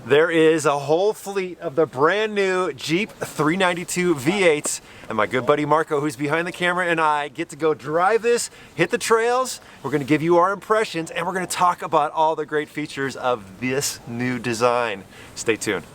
There is a whole fleet of the brand new Jeep 392 V8s, and my good buddy Marco, who's behind the camera, and I get to go drive this, hit the trails. We're going to give you our impressions, and we're going to talk about all the great features of this new design. Stay tuned.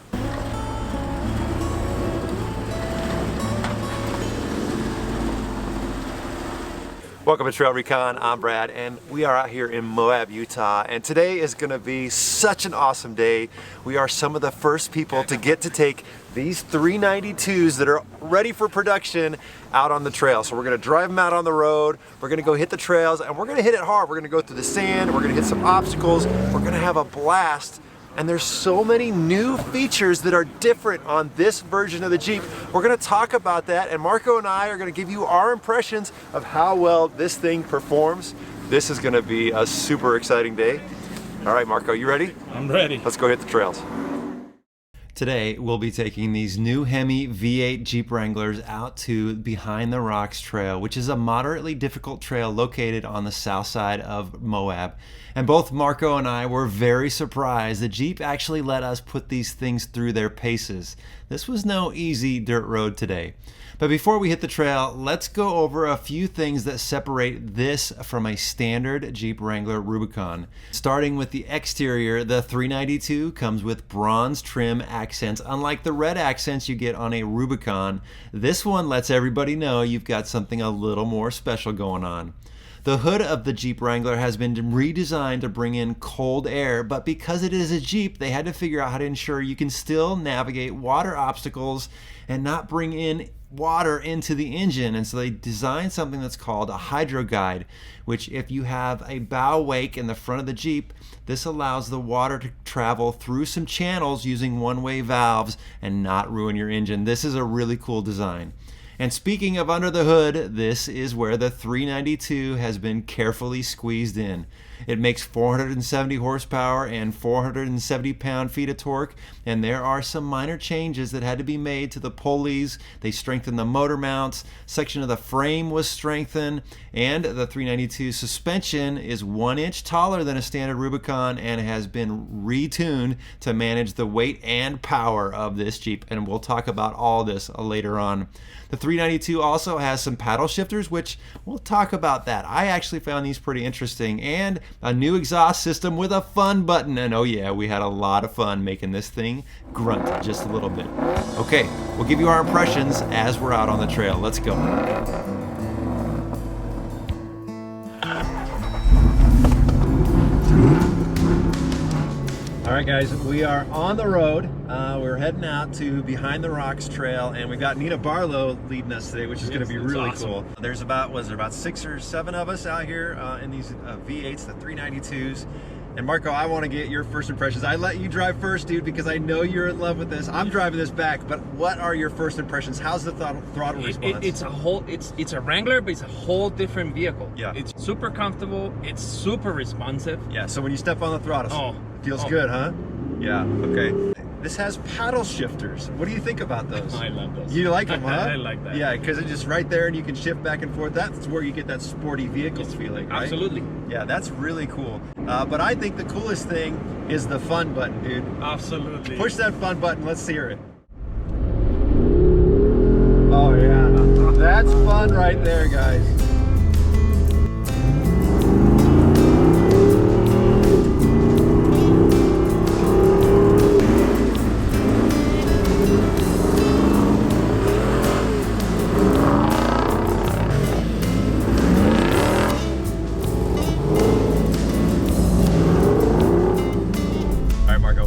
Welcome to TrailRecon. I'm Brad, and we are out here in Moab, Utah, and today is going to be such an awesome day. We are some of the first people to get to take these 392s that are ready for production out on the trail. So we're going to drive them out on the road, we're going to go hit the trails, and we're going to hit it hard. We're going to go through the sand, we're going to hit some obstacles, we're going to have a blast. And there's so many new features that are different on this version of the Jeep. We're gonna talk about that, and Marco and I are gonna give you our impressions of how well this thing performs. This is gonna be a super exciting day. All right, Marco, you ready? I'm ready. Let's go hit the trails. Today, we'll be taking these new Hemi V8 Jeep Wranglers out to Behind the Rocks Trail, which is a moderately difficult trail located on the south side of Moab. And both Marco and I were very surprised that Jeep actually let us put these things through their paces. This was no easy dirt road today. But before we hit the trail, let's go over a few things that separate this from a standard Jeep Wrangler Rubicon. Starting with the exterior, the 392 comes with bronze trim accents. Unlike the red accents you get on a Rubicon, this one lets everybody know you've got something a little more special going on. The hood of the Jeep Wrangler has been redesigned to bring in cold air, but because it is a Jeep, they had to figure out how to ensure you can still navigate water obstacles and not bring in water into the engine. And so they designed something that's called a hydro guide, which if you have a bow wake in the front of the Jeep, this allows the water to travel through some channels using one-way valves and not ruin your engine. This is a really cool design. And speaking of under the hood, this is where the 392 has been carefully squeezed in. It makes 470 horsepower and 470 pound-feet of torque, and there are some minor changes that had to be made to the pulleys. They strengthened the motor mounts, section of the frame was strengthened, and the 392 suspension is 1 inch taller than a standard Rubicon and has been retuned to manage the weight and power of this Jeep, and we'll talk about all this later on. The 392 also has some paddle shifters, which we'll talk about that. I actually found these pretty interesting, and a new exhaust system with a fun button. And oh yeah, we had a lot of fun making this thing grunt just a little bit. Okay, we'll give you our impressions as we're out on the trail. Let's go. All right, guys, we are on the road. We're heading out to Behind the Rocks Trail, and we've got Nina Barlow leading us today, which is going to be really awesome. Cool. There's about 6 or 7 of us out here in these V8s, the 392s. And Marco, I want to get your first impressions. I let you drive first, dude, because I know you're in love with this. I'm driving this back, but what are your first impressions? How's the throttle response? It's a Wrangler, but it's a whole different vehicle. Yeah. It's super comfortable. It's super responsive. Yeah. So when you step on the throttle, feels good, huh? Yeah. Okay. This has paddle shifters. What do you think about those? I love those. You like them, huh? I like that. Yeah, because it's just right there and you can shift back and forth. That's where you get that sporty vehicles feeling, right? Absolutely. Yeah, that's really cool. But I think the coolest thing is the fun button, dude. Absolutely. Push that fun button. Let's hear it. Oh, yeah. That's fun right there, guys.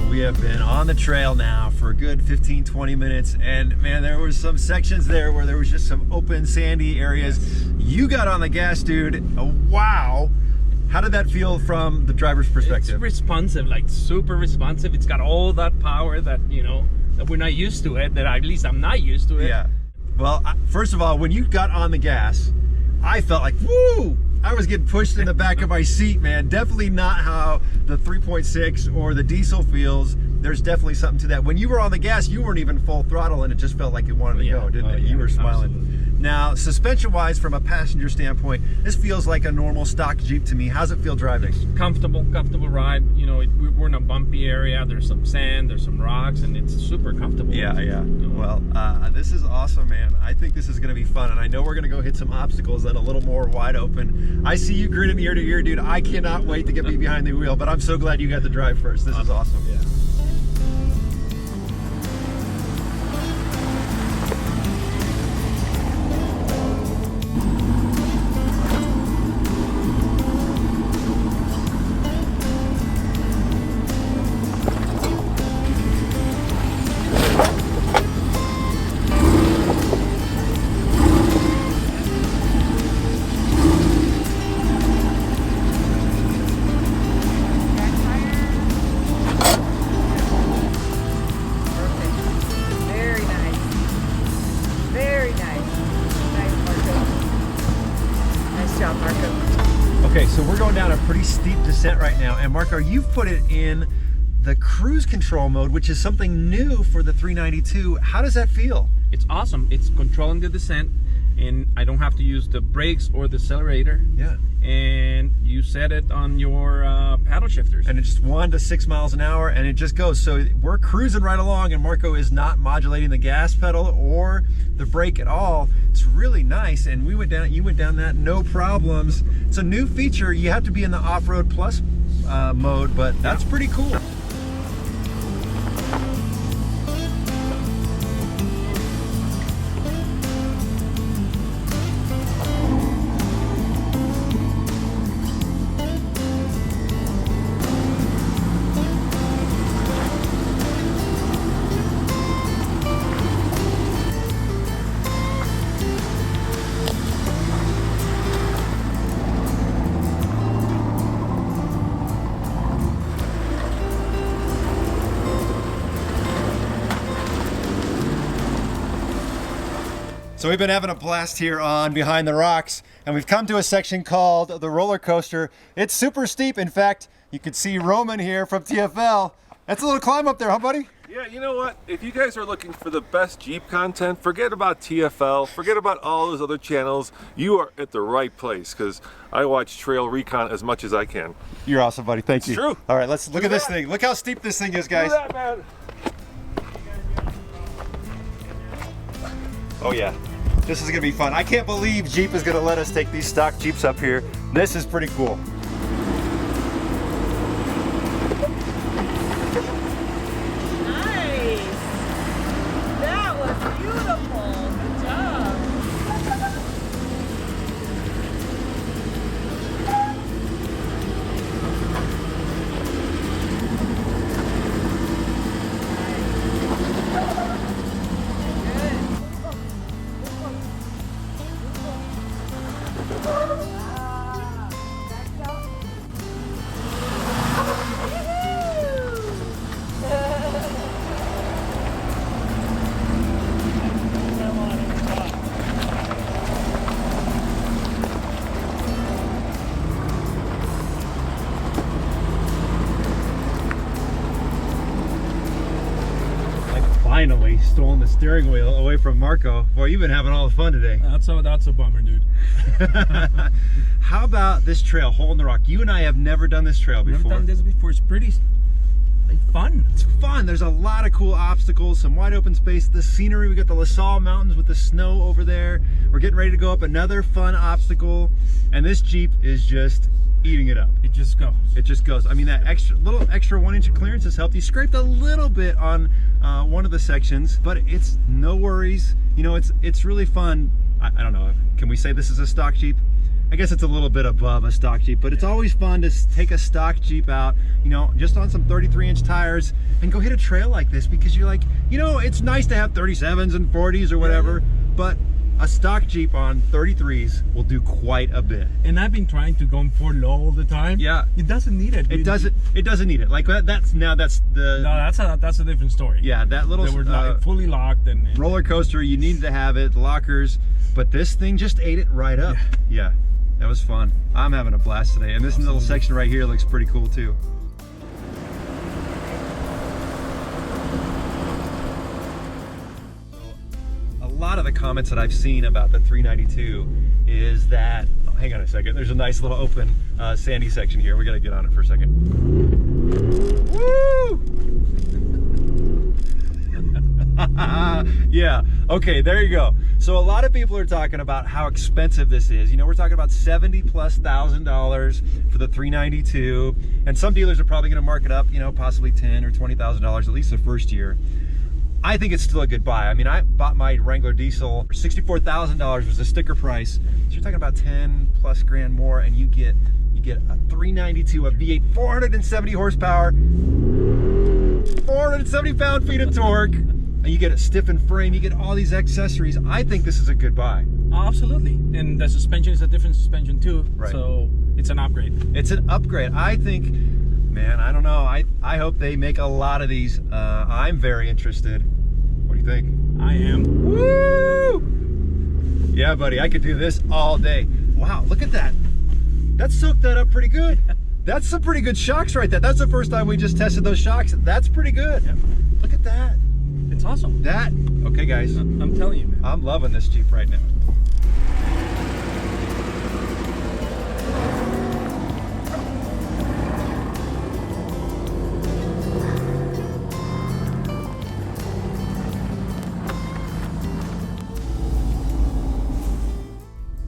We have been on the trail now for a good 15-20 minutes, and man, there were some sections there where there was just some open sandy areas. You got on the gas, dude. Wow. How did that feel from the driver's perspective? It's responsive, like super responsive. It's got all that power that, you know, that we're not used to it, that at least I'm not used to it. Yeah. Well, first of all, when you got on the gas, I felt like, woo! I was getting pushed in the back of my seat, man. Definitely not how the 3.6 or the diesel feels there's definitely something to that. When you were on the gas, you weren't even full throttle, and it just felt like it wanted to go, didn't it? Yeah, you were smiling. absolutely. Now, suspension-wise, from a passenger standpoint, this feels like a normal stock Jeep to me. How's it feel driving? Comfortable ride. You know, we're in a bumpy area. There's some sand, there's some rocks, and it's super comfortable. Yeah. Well, this is awesome, man. I think this is going to be fun, and I know we're going to go hit some obstacles that are a little more wide open. I see you grinning ear to ear, dude. I cannot wait to get me behind the wheel, but I'm so glad you got to drive first. This is awesome. Yeah. Okay, so we're going down a pretty steep descent right now, and Marco, you've put it in the cruise control mode, which is something new for the 392. How does that feel? It's awesome. It's controlling the descent, and I don't have to use the brakes or the accelerator. Yeah. And you set it on your paddle shifters. And it's 1 to 6 miles an hour, and it just goes. So we're cruising right along, and Marco is not modulating the gas pedal or the brake at all. It's really nice, and you went down that no problems. It's a new feature. You have to be in the off-road plus mode, but that's pretty cool. So we've been having a blast here on Behind the Rocks, and we've come to a section called the roller coaster. It's super steep. In fact, you could see Roman here from TFL. That's a little climb up there, huh, buddy? Yeah, you know what? If you guys are looking for the best Jeep content, forget about TFL, forget about all those other channels. You are at the right place, because I watch TrailRecon as much as I can. You're awesome, buddy. Thank you. It's true. All right, let's look at this thing. Look how steep this thing is, guys. Do that, man. Oh yeah, this is gonna be fun. I can't believe Jeep is gonna let us take these stock Jeeps up here. This is pretty cool. Nice. That was beautiful. Good job. Finally stolen the steering wheel away from Marco. Boy, you've been having all the fun today. That's a bummer, dude. How about this trail, Hole in the Rock? You and I have never done this trail before. Never done this before. It's pretty fun. It's fun. There's a lot of cool obstacles, some wide open space. The scenery, we got the La Salle Mountains with the snow over there. We're getting ready to go up another fun obstacle, and this Jeep is just eating it up. It just goes. It just goes. I mean, that little extra 1 inch of clearance has helped. You scraped a little bit on one of the sections, but it's no worries. You know, it's really fun. I don't know. Can we say this is a stock Jeep? I guess it's a little bit above a stock Jeep, but it's always fun to take a stock Jeep out, you know, just on some 33-inch tires and go hit a trail like this, because you're like, you know, it's nice to have 37s and 40s or whatever, but a stock Jeep on 33s will do quite a bit. And I've been trying to go for low all the time. Yeah. It doesn't need it. It doesn't need it. Like that's the No, that's a different story. yeah, that little They were fully locked and roller coaster, you needed to have it, the lockers, but this thing just ate it right up. Yeah, that was fun. I'm having a blast today, and this little section right here looks pretty cool too. lot of the comments that I've seen about the 392 is that, oh, hang on a second, there's a nice little open sandy section here. We gotta get on it for a second. Woo! Yeah, okay, there you go. So a lot of people are talking about how expensive this is. You know, we're talking about $70,000+ for the 392, and some dealers are probably gonna mark it up, you know, possibly $10,000 or $20,000, at least the first year. I think it's still a good buy. I mean, I bought my Wrangler diesel for $64,000 was the sticker price. So you're talking about 10+ grand more, and you get a 392, a V8, 470 horsepower, 470 pound-feet of torque. And you get a stiffened frame, you get all these accessories. I think this is a good buy. Absolutely. And the suspension is a different suspension too. Right. So it's an upgrade. It's an upgrade. I think, man, I don't know. I hope they make a lot of these. I'm very interested. What do you think? I am. Woo! Yeah, buddy, I could do this all day. Wow, look at that. That soaked that up pretty good. That's some pretty good shocks right there. That's the first time we just tested those shocks. That's pretty good. Yep. Look at that. It's awesome. Okay, guys. I'm telling you, man. I'm loving this Jeep right now.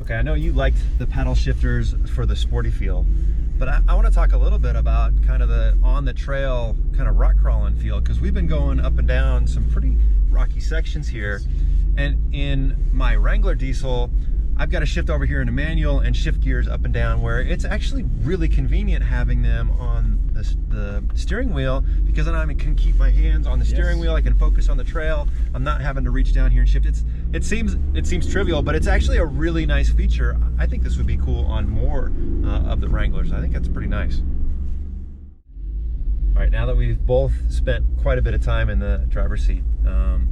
Okay, I know you liked the paddle shifters for the sporty feel, but I want to talk a little bit about kind of the on the trail kind of rock crawling feel, because we've been going up and down some pretty rocky sections here. And in my Wrangler diesel, I've got to shift over here into manual and shift gears up and down, where it's actually really convenient having them on the steering wheel, because then I can keep my hands on the steering wheel. I can focus on the trail. I'm not having to reach down here and shift. It seems trivial, but it's actually a really nice feature. I think this would be cool on more of the Wranglers. I think that's pretty nice. All right, now that we've both spent quite a bit of time in the driver's seat,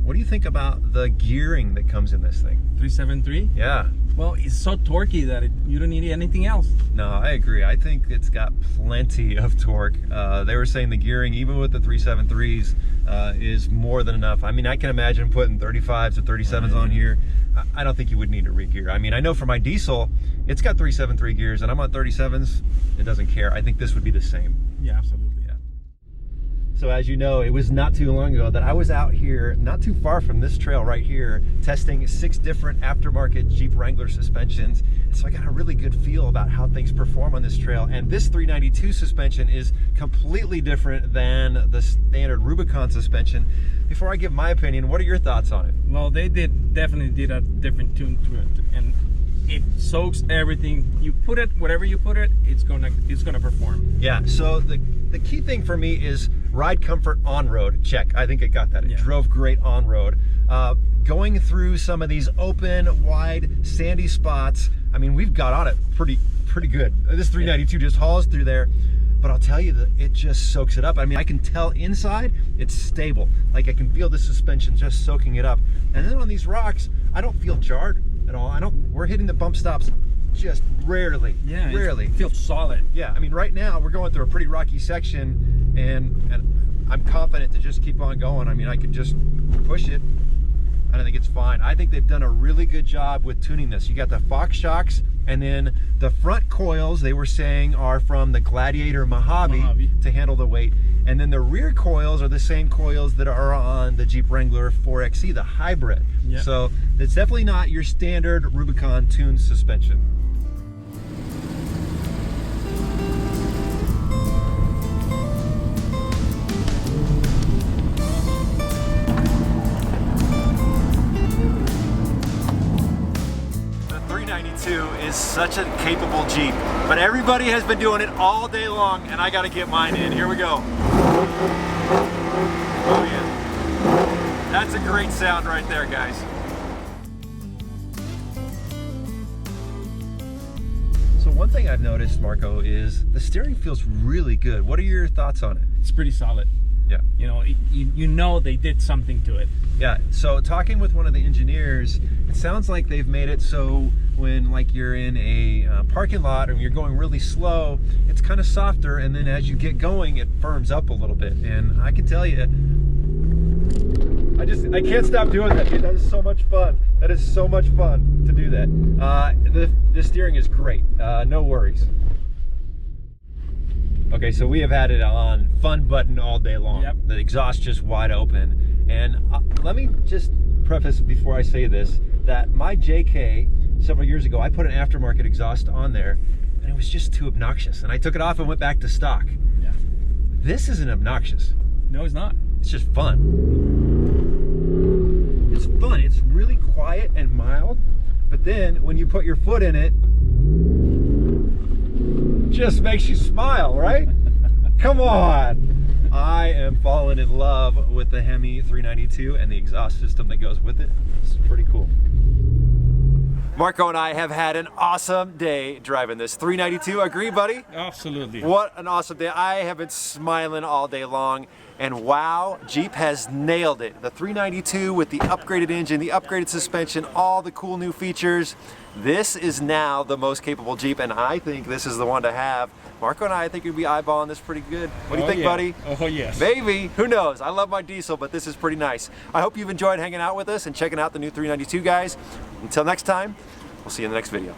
what do you think about the gearing that comes in this thing? 373? Yeah. Well, it's so torquey that you don't need anything else. No, I agree. I think it's got plenty of torque. They were saying the gearing, even with the 373s, is more than enough. I mean, I can imagine putting 35s or 37s on here. I don't think you would need to re-gear. I mean, I know for my diesel, it's got 373 gears, and I'm on 37s. It doesn't care. I think this would be the same. Yeah, absolutely. So as you know, it was not too long ago that I was out here, not too far from this trail right here, testing 6 different aftermarket Jeep Wrangler suspensions. So I got a really good feel about how things perform on this trail. And this 392 suspension is completely different than the standard Rubicon suspension. Before I give my opinion, what are your thoughts on it? Well, they definitely did a different tune to it, and it soaks everything. You put it, whatever you put it, it's gonna perform. Yeah, so the key thing for me is ride comfort on road. Check. I think it got that. It drove great on road. Going through some of these open, wide, sandy spots, I mean, we've got on it pretty good. This 392 just hauls through there, but I'll tell you that it just soaks it up. I mean, I can tell inside it's stable. Like, I can feel the suspension just soaking it up. And then on these rocks, I don't feel jarred at all. We're hitting the bump stops just rarely. Yeah, rarely. It feels solid. Yeah, I mean, right now we're going through a pretty rocky section, and I'm confident to just keep on going. I mean, I could just push it, and I think it's fine. I think they've done a really good job with tuning this. You got the Fox shocks, and then the front coils, they were saying, are from the Gladiator Mojave to handle the weight. And then the rear coils are the same coils that are on the Jeep Wrangler 4xe, the hybrid. Yep. So it's definitely not your standard Rubicon tuned suspension. Is such a capable Jeep, but everybody has been doing it all day long, and I got to get mine in. Here we go. Oh yeah, that's a great sound right there, guys. So one thing I've noticed, Marco, is the steering feels really good. What are your thoughts on it? It's pretty solid. Yeah. You know, you know they did something to it. Yeah, so talking with one of the engineers, it sounds like they've made it so when like you're in a parking lot and you're going really slow, it's kind of softer, and then as you get going, it firms up a little bit. And I can tell you, I can't stop doing that, dude. That is so much fun. That is so much fun to do that. The steering is great. No worries. Okay, so we have had it on fun button all day long. Yep. The exhaust just wide open. And let me just preface before I say this, that my JK, several years ago, I put an aftermarket exhaust on there, and it was just too obnoxious. And I took it off and went back to stock. Yeah. This isn't obnoxious. No, it's not. It's just fun. It's fun. It's really quiet and mild, but then when you put your foot in it, just makes you smile, right? Come on. I am falling in love with the Hemi 392 and the exhaust system that goes with it. It's pretty cool. Marco and I have had an awesome day driving this 392. Agree, buddy? Absolutely. What an awesome day. I have been smiling all day long, and wow, Jeep has nailed it. The 392 with the upgraded engine, the upgraded suspension, all the cool new features. This is now the most capable Jeep, and I think this is the one to have. Marco and I think we'd be eyeballing this pretty good. What do you think, buddy? Oh, yes. Maybe. Who knows? I love my diesel, but this is pretty nice. I hope you've enjoyed hanging out with us and checking out the new 392, guys. Until next time, we'll see you in the next video.